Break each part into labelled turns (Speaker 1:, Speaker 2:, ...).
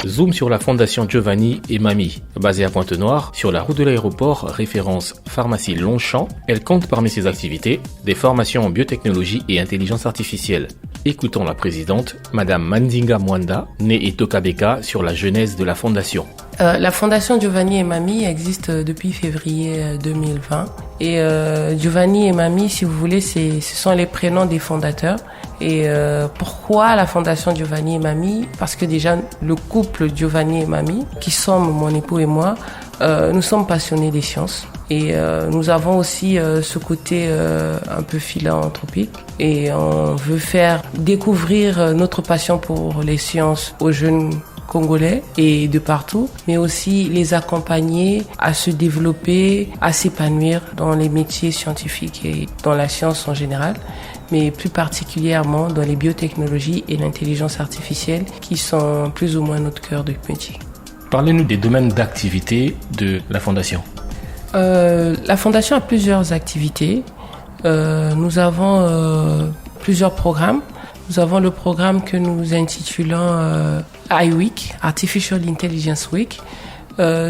Speaker 1: Zoom sur la Fondation Giovanni et Mamie. Basée à Pointe-Noire, sur la route de l'aéroport, référence pharmacie Longchamp, elle compte parmi ses activités des formations en biotechnologie et intelligence artificielle. Écoutons la présidente, Madame Mandinga Mwanda, née Etokabeka, sur la genèse de la fondation.
Speaker 2: La Fondation Giovanni et Mamie existe depuis février 2020. Et Giovanni et Mamie, si vous voulez, ce sont les prénoms des fondateurs. Et pourquoi la Fondation Giovanni et Mamie? Parce que déjà, le couple Giovanni et Mamie, qui sommes mon époux et moi, nous sommes passionnés des sciences. Et nous avons aussi ce côté un peu philanthropique. Et on veut faire découvrir notre passion pour les sciences aux jeunes Congolais et de partout, mais aussi les accompagner à se développer, à s'épanouir dans les métiers scientifiques et dans la science en général, mais plus particulièrement dans les biotechnologies et l'intelligence artificielle qui sont plus ou moins notre cœur de métier.
Speaker 1: Parlez-nous des domaines d'activité de la Fondation.
Speaker 2: La Fondation a plusieurs activités. Nous avons plusieurs programmes. Nous avons le programme que nous intitulons iWeek, Artificial Intelligence Week.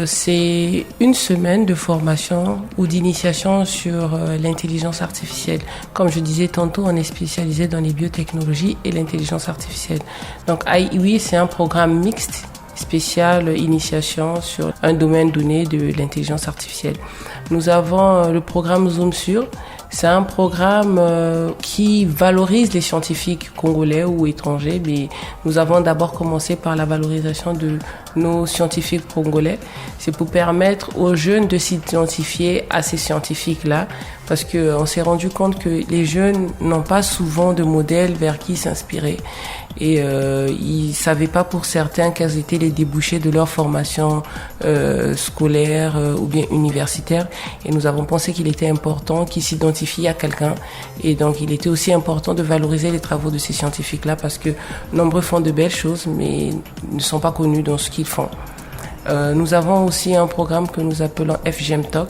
Speaker 2: C'est une semaine de formation ou d'initiation sur l'intelligence artificielle. Comme je disais tantôt, on est spécialisé dans les biotechnologies et l'intelligence artificielle. Donc iWeek, c'est un programme mixte, spécial initiation sur un domaine donné de l'intelligence artificielle. Nous avons le programme Zoom sur. C'est un programme qui valorise les scientifiques congolais ou étrangers, mais nous avons d'abord commencé par la valorisation de nos scientifiques congolais. C'est pour permettre aux jeunes de s'identifier à ces scientifiques-là, parce qu'on s'est rendu compte que les jeunes n'ont pas souvent de modèles vers qui s'inspirer. Et ils savaient pas pour certains quels étaient les débouchés de leur formation scolaire ou bien universitaire. Et nous avons pensé qu'il était important qu'ils s'identifient à quelqu'un. Et donc il était aussi important de valoriser les travaux de ces scientifiques-là parce que nombreux font de belles choses mais ne sont pas connus dans ce qu'ils font. Nous avons aussi un programme que nous appelons FGM Talk.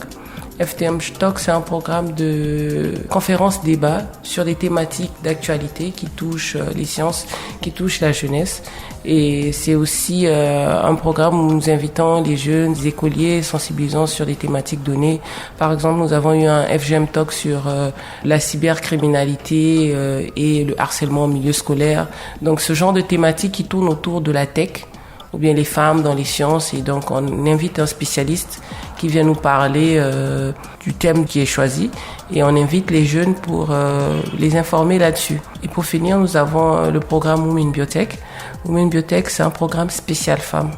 Speaker 2: FTM Talk, c'est un programme de conférences-débats sur des thématiques d'actualité qui touchent les sciences, qui touchent la jeunesse. Et c'est aussi un programme où nous invitons les jeunes écoliers sensibilisant sur des thématiques données. Par exemple, nous avons eu un FGM Talk sur la cybercriminalité et le harcèlement au milieu scolaire. Donc ce genre de thématiques qui tournent autour de la tech, ou bien les femmes dans les sciences, et donc on invite un spécialiste qui vient nous parler du thème qui est choisi et on invite les jeunes pour les informer là-dessus. Et pour finir, nous avons le programme Women Biotech. Women Biotech, c'est un programme spécial femmes.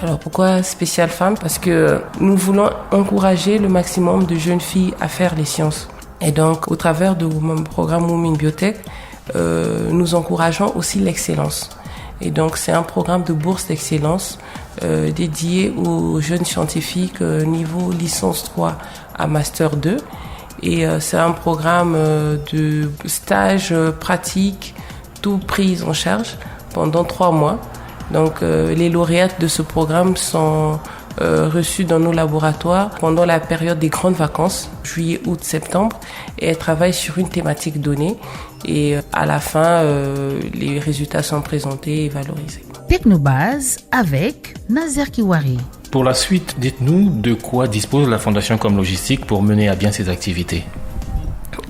Speaker 2: Alors pourquoi spécial femmes? Parce que nous voulons encourager le maximum de jeunes filles à faire les sciences. Et donc au travers de mon programme Women Biotech, nous encourageons aussi l'excellence. Et donc, c'est un programme de bourse d'excellence dédié aux jeunes scientifiques niveau licence 3 à master 2. Et c'est un programme de stage pratique, tout pris en charge pendant 3 mois. Donc, les lauréates de ce programme sont reçues dans nos laboratoires pendant la période des grandes vacances, juillet, août, septembre, et elles travaillent sur une thématique donnée. Et à la fin, les résultats sont présentés et valorisés.
Speaker 3: Technobase avec Nazer Kiwari.
Speaker 1: Pour la suite, dites-nous de quoi dispose la Fondation comme logistique pour mener à bien ses activités.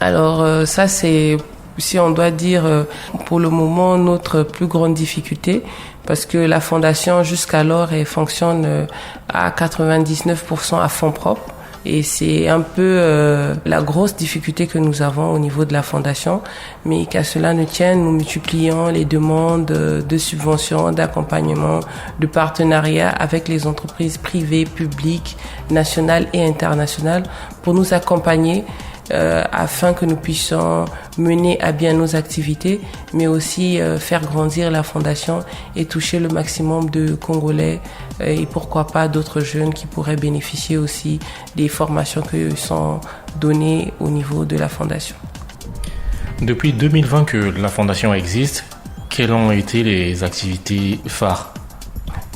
Speaker 2: Alors ça, c'est, si on doit dire, pour le moment, notre plus grande difficulté, parce que la Fondation, jusqu'alors, elle fonctionne à 99% à fonds propres. Et c'est un peu la grosse difficulté que nous avons au niveau de la Fondation. Mais qu'à cela ne tienne, nous multiplions les demandes de subventions, d'accompagnement, de partenariat avec les entreprises privées, publiques, nationales et internationales pour nous accompagner afin que nous puissions mener à bien nos activités, mais aussi faire grandir la Fondation et toucher le maximum de Congolais et pourquoi pas d'autres jeunes qui pourraient bénéficier aussi des formations qui sont données au niveau de la Fondation.
Speaker 1: Depuis 2020 que la Fondation existe, quelles ont été les activités phares?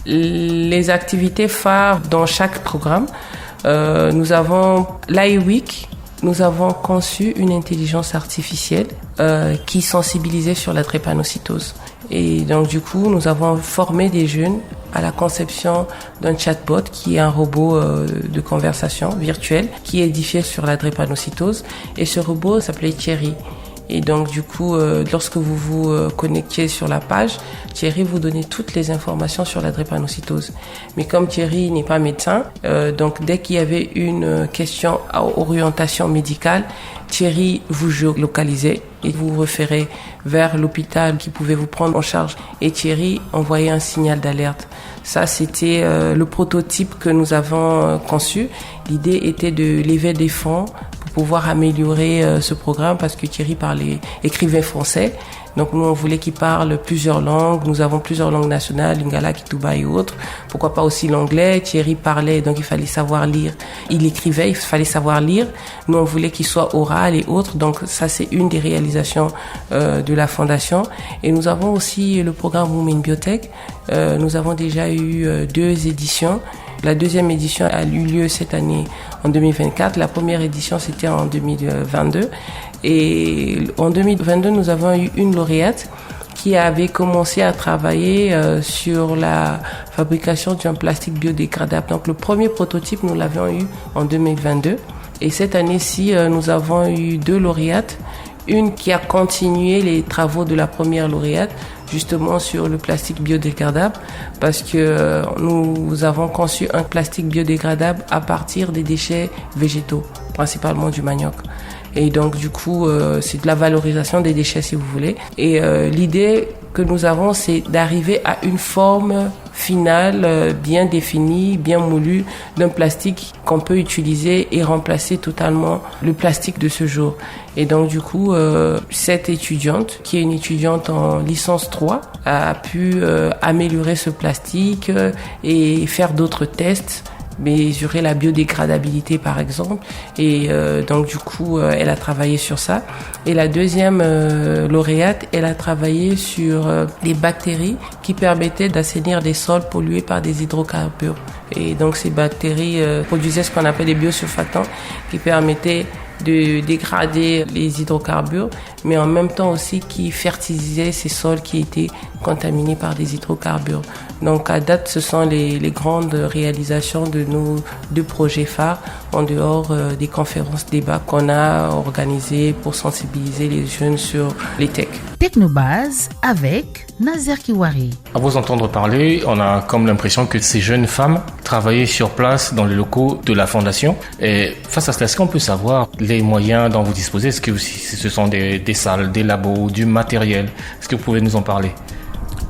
Speaker 2: Les activités phares dans chaque programme, nous avons l'iWeek. Nous avons conçu une intelligence artificielle qui sensibilisait sur la drépanocytose. Et donc du coup, nous avons formé des jeunes à la conception d'un chatbot qui est un robot de conversation virtuel qui est édifié sur la drépanocytose. Et ce robot s'appelait Thierry. Et donc du coup, lorsque vous vous connectiez sur la page, Thierry vous donnait toutes les informations sur la drépanocytose. Mais comme Thierry n'est pas médecin, donc dès qu'il y avait une question à orientation médicale, Thierry vous géolocalisait et vous référait vers l'hôpital qui pouvait vous prendre en charge. Et Thierry envoyait un signal d'alerte. Ça, c'était le prototype que nous avons conçu. L'idée était de lever des fonds pour pouvoir améliorer ce programme parce que Thierry écrivait français. Donc nous, on voulait qu'il parle plusieurs langues. Nous avons plusieurs langues nationales, Lingala, Kituba et autres. Pourquoi pas aussi l'anglais. Thierry parlait, donc il fallait savoir lire. Il écrivait, il fallait savoir lire. Nous, on voulait qu'il soit oral et autres. Donc ça, c'est une des réalisations de la Fondation. Et nous avons aussi le programme Women Biotech. Nous avons déjà eu 2 éditions. La deuxième édition a eu lieu cette année en 2024. La première édition, c'était en 2022. Et en 2022, nous avons eu une lauréate qui avait commencé à travailler sur la fabrication d'un plastique biodégradable. Donc le premier prototype, nous l'avions eu en 2022. Et cette année-ci, nous avons eu 2 lauréates. Une qui a continué les travaux de la première lauréate, justement sur le plastique biodégradable, parce que nous avons conçu un plastique biodégradable à partir des déchets végétaux, principalement du manioc. Et donc du coup, c'est de la valorisation des déchets si vous voulez. Et l'idée que nous avons, c'est d'arriver à une forme finale bien définie, bien moulue d'un plastique qu'on peut utiliser et remplacer totalement le plastique de ce jour. Et donc du coup, cette étudiante, qui est une étudiante en licence 3, a pu améliorer ce plastique et faire d'autres tests, mesurer la biodégradabilité par exemple, et donc du coup elle a travaillé sur ça. Et la deuxième lauréate, elle a travaillé sur des bactéries qui permettaient d'assainir des sols pollués par des hydrocarbures. Et donc ces bactéries produisaient ce qu'on appelle des biosurfactants qui permettaient de dégrader les hydrocarbures, mais en même temps aussi qui fertilisaient ces sols qui étaient contaminés par des hydrocarbures. Donc à date, ce sont les grandes réalisations de nos 2 projets phares, en dehors des conférences débats qu'on a organisées pour sensibiliser les jeunes sur les techs.
Speaker 3: Technobase avec Nazer Kiwari.
Speaker 1: À vous entendre parler, on a comme l'impression que ces jeunes femmes travaillaient sur place dans les locaux de la Fondation. Et face à cela, est-ce qu'on peut savoir les moyens dont vous disposez? Est-ce que ce sont des salles, des labos, du matériel? Est-ce que vous pouvez nous en parler?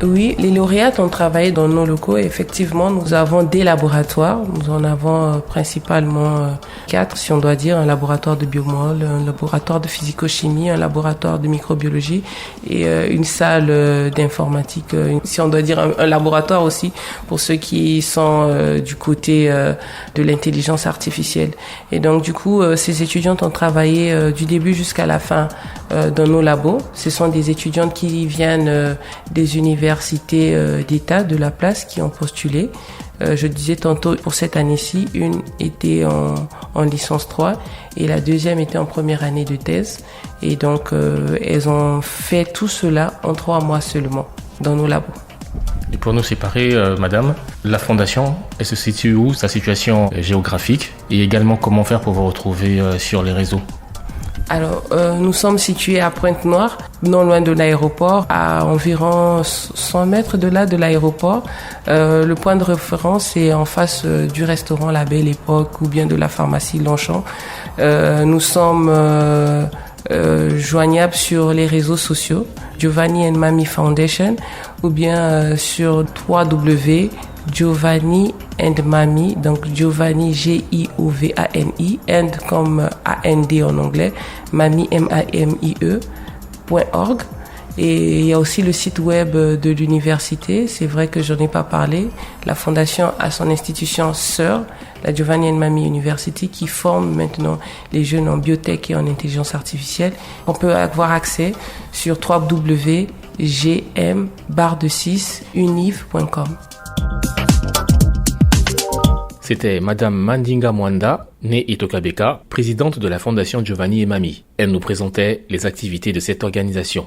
Speaker 2: Oui, les lauréates ont travaillé dans nos locaux. Effectivement, nous avons des laboratoires. Nous en avons principalement 4, si on doit dire. Un laboratoire de biomol, un laboratoire de physico-chimie, un laboratoire de microbiologie et une salle d'informatique. Si on doit dire un laboratoire aussi pour ceux qui sont du côté de l'intelligence artificielle. Et donc, du coup, ces étudiantes ont travaillé du début jusqu'à la fin dans nos labos. Ce sont des étudiantes qui viennent des universités d'État de la place qui ont postulé. Je disais tantôt, pour cette année-ci, une était en licence 3 et la deuxième était en première année de thèse. Et donc, elles ont fait tout cela en 3 mois seulement dans nos labos.
Speaker 1: Et pour nous séparer, madame, la Fondation, elle se situe où, sa situation géographique, et également comment faire pour vous retrouver sur les réseaux?
Speaker 2: Alors, nous sommes situés à Pointe-Noire, non loin de l'aéroport, à environ 100 mètres de là de l'aéroport. Le point de référence est en face du restaurant La Belle Époque ou bien de la pharmacie Longchamp. Nous sommes joignables sur les réseaux sociaux, Giovanni and Mami Foundation, ou bien sur Giovanni and Mami, donc Giovanni Giovani, and comme A-N-D en anglais, Mami MAMIE.org. Et il y a aussi le site web de l'université, c'est vrai que j'en ai pas parlé. La Fondation a son institution sœur, la Giovanni and Mami University, qui forme maintenant les jeunes en biotech et en intelligence artificielle. On peut avoir accès sur www.gm/univ.com.
Speaker 1: C'était Madame Mandinga Mwanda, née Itokabeka, présidente de la Fondation Giovanni et Mami. Elle nous présentait les activités de cette organisation.